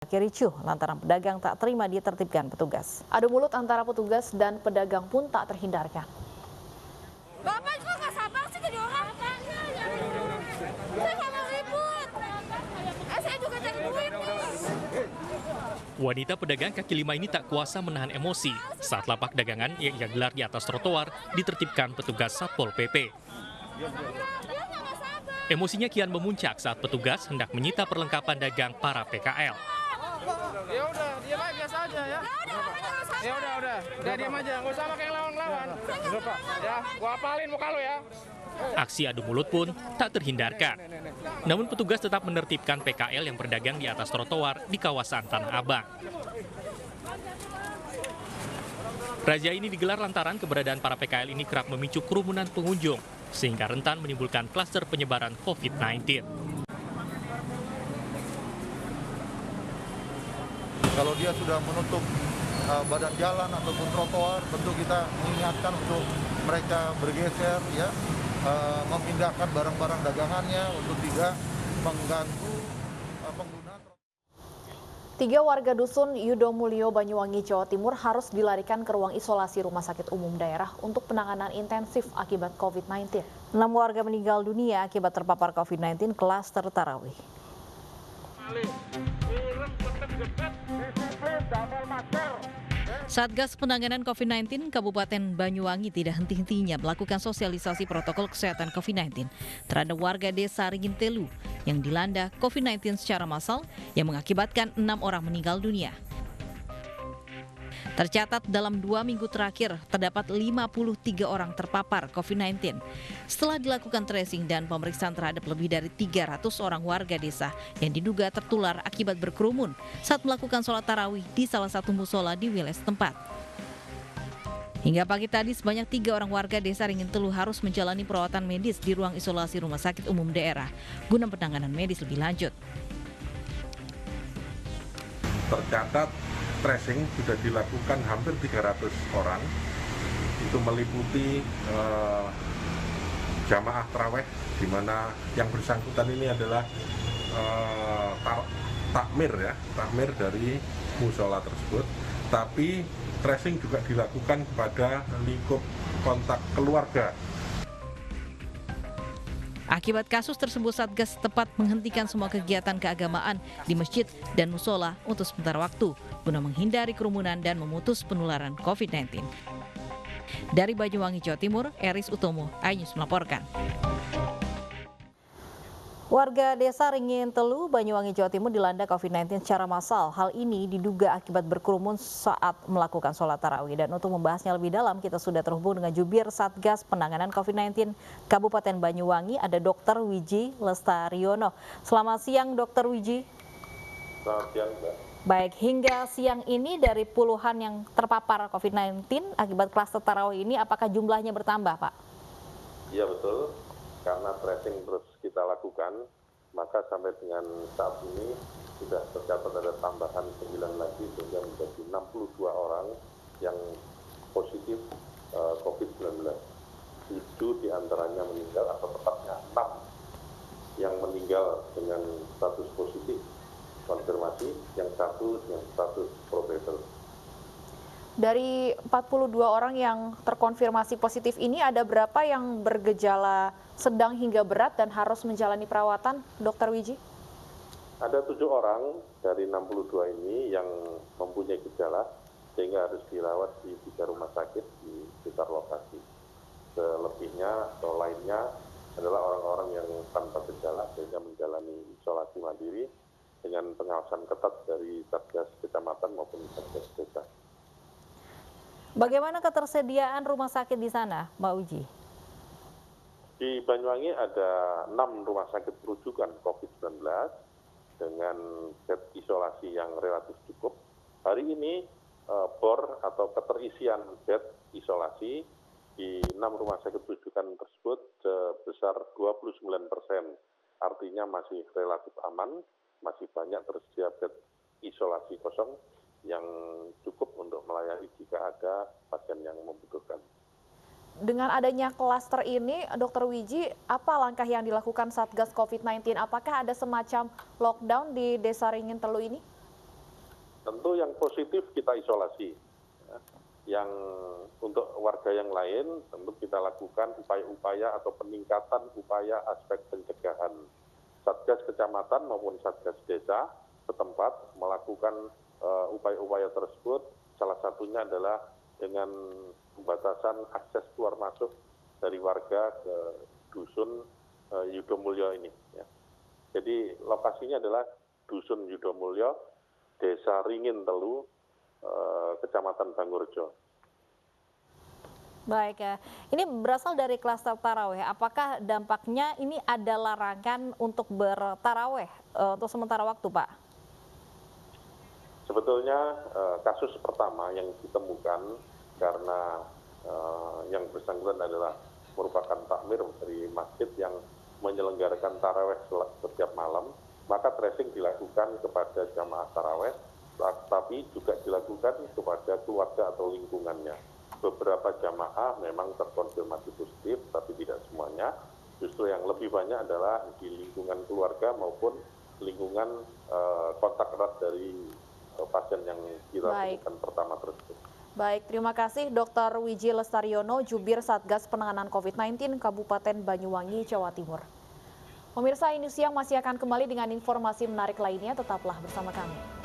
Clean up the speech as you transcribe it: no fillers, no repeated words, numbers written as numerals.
Ricuh lantaran pedagang tak terima ditertibkan petugas. Adu mulut antara petugas dan pedagang pun tak terhindarkan. Bapak juga nggak sabar sih jadi orang. Saya nggak mau ribut. Saya juga cari duit nih. Wanita pedagang kaki lima ini tak kuasa menahan emosi saat lapak dagangan yang ia gelar di atas trotoar ditertibkan petugas Satpol PP. Emosinya kian memuncak saat petugas hendak menyita perlengkapan dagang para PKL. Ya udah, diam aja biasa aja ya. Ya udah diam aja, nggak usah pakai lawan-lawan. Ya, gua apalin muka lo ya. Aksi adu mulut pun tak terhindarkan. Namun petugas tetap menertibkan PKL yang berdagang di atas trotoar di kawasan Tanah Abang. Razia ini digelar lantaran keberadaan para PKL ini kerap memicu kerumunan pengunjung, sehingga rentan menimbulkan klaster penyebaran COVID-19. Kalau dia sudah menutup badan jalan ataupun trotoar, tentu kita mengingatkan untuk mereka bergeser, ya, memindahkan barang-barang dagangannya untuk tidak mengganggu pengguna. 3 warga dusun Yudomulyo, Banyuwangi, Jawa Timur harus dilarikan ke ruang isolasi Rumah Sakit Umum Daerah untuk penanganan intensif akibat COVID-19. 6 warga meninggal dunia akibat terpapar COVID-19 klaster Tarawih. Satgas Penanganan COVID-19 Kabupaten Banyuwangi tidak henti-hentinya melakukan sosialisasi protokol kesehatan COVID-19 terhadap warga desa Ringintelu yang dilanda COVID-19 secara massal yang mengakibatkan 6 orang meninggal dunia. Tercatat dalam 2 minggu terakhir terdapat 53 orang terpapar COVID-19. Setelah dilakukan tracing dan pemeriksaan terhadap lebih dari 300 orang warga desa yang diduga tertular akibat berkerumun saat melakukan sholat tarawih di salah satu musola di wilayah setempat. Hingga pagi tadi sebanyak 3 orang warga desa Ringintelu harus menjalani perawatan medis di ruang isolasi Rumah Sakit Umum Daerah guna penanganan medis lebih lanjut. Tercatat tracing sudah dilakukan hampir 300 orang, itu meliputi jamaah tarawih, di mana yang bersangkutan ini adalah takmir dari musola tersebut, tapi tracing juga dilakukan kepada lingkup kontak keluarga. Akibat kasus tersebut, Satgas tepat menghentikan semua kegiatan keagamaan di masjid dan musola untuk sementara waktu guna menghindari kerumunan dan memutus penularan COVID-19. Dari Banyuwangi, Jawa Timur, Eris Utomo, iNews melaporkan. Warga desa Ringintelu, Banyuwangi, Jawa Timur dilanda COVID-19 secara massal. Hal ini diduga akibat berkerumun saat melakukan sholat tarawih. Dan untuk membahasnya lebih dalam, kita sudah terhubung dengan Jubir Satgas Penanganan COVID-19 Kabupaten Banyuwangi, ada Dr. Wiji Lestariono. Selamat siang, Dr. Wiji. Selamat siang, Mbak. Baik, hingga siang ini dari puluhan yang terpapar COVID-19 akibat klaster tarawih ini, apakah jumlahnya bertambah, Pak? Iya, betul. Karena tracing terus kita lakukan, maka sampai dengan saat ini sudah tercatat ada tambahan 9 lagi sehingga menjadi 62 orang yang positif COVID-19. 7 diantaranya meninggal, atau tepatnya 6 yang meninggal dengan status positif konfirmasi, yang 1 dengan status probable. Dari 42 orang yang terkonfirmasi positif ini, ada berapa yang bergejala sedang hingga berat dan harus menjalani perawatan, Dr. Wiji? Ada 7 orang dari 62 ini yang mempunyai gejala sehingga harus dirawat di 3 rumah sakit di sekitar lokasi. Selebihnya atau lainnya adalah orang-orang yang tanpa gejala sehingga menjalani isolasi mandiri dengan pengawasan ketat dari Satgas Kecamatan maupun Satgas Desa. Bagaimana ketersediaan rumah sakit di sana, Mbak Uji? Di Banyuwangi ada 6 rumah sakit rujukan COVID-19 dengan bed isolasi yang relatif cukup. Hari ini bor atau keterisian bed isolasi di 6 rumah sakit rujukan tersebut sebesar 29%. Artinya masih relatif aman, masih banyak tersedia bed isolasi kosong yang cukup untuk melayani jika ada pasien yang membutuhkan. Dengan adanya klaster ini, Dr. Wiji, apa langkah yang dilakukan Satgas COVID-19? Apakah ada semacam lockdown di Desa Ringintelu ini? tentu yang positif kita isolasi. Ya. Yang untuk warga yang lain tentu kita lakukan upaya-upaya atau peningkatan upaya aspek pencegahan. Satgas kecamatan maupun Satgas desa setempat melakukan upaya-upaya tersebut. Salah satunya adalah dengan pembatasan akses keluar masuk dari warga ke dusun Yudomulyo ini. Ya. Jadi lokasinya adalah dusun Yudomulyo, Desa Ringin Telu, Kecamatan Bangurjo. Baik ya, ini berasal dari klaster taraweh. Apakah dampaknya ini ada larangan untuk bertaraweh untuk sementara waktu, Pak? Sebetulnya kasus pertama yang ditemukan karena yang bersangkutan adalah merupakan takmir dari masjid yang menyelenggarakan taraweh setiap malam, maka tracing dilakukan kepada jamaah taraweh, tapi juga dilakukan kepada keluarga atau lingkungannya. Beberapa jamaah memang terkonfirmasi positif, tapi tidak semuanya. Justru yang lebih banyak adalah di lingkungan keluarga maupun lingkungan kontak erat dari pasien yang kita temukan pertama tersebut. Baik, terima kasih Dr. Wiji Lestariono, Jubir Satgas Penanganan COVID-19 Kabupaten Banyuwangi, Jawa Timur. Pemirsa, ini siang masih akan kembali dengan informasi menarik lainnya, tetaplah bersama kami.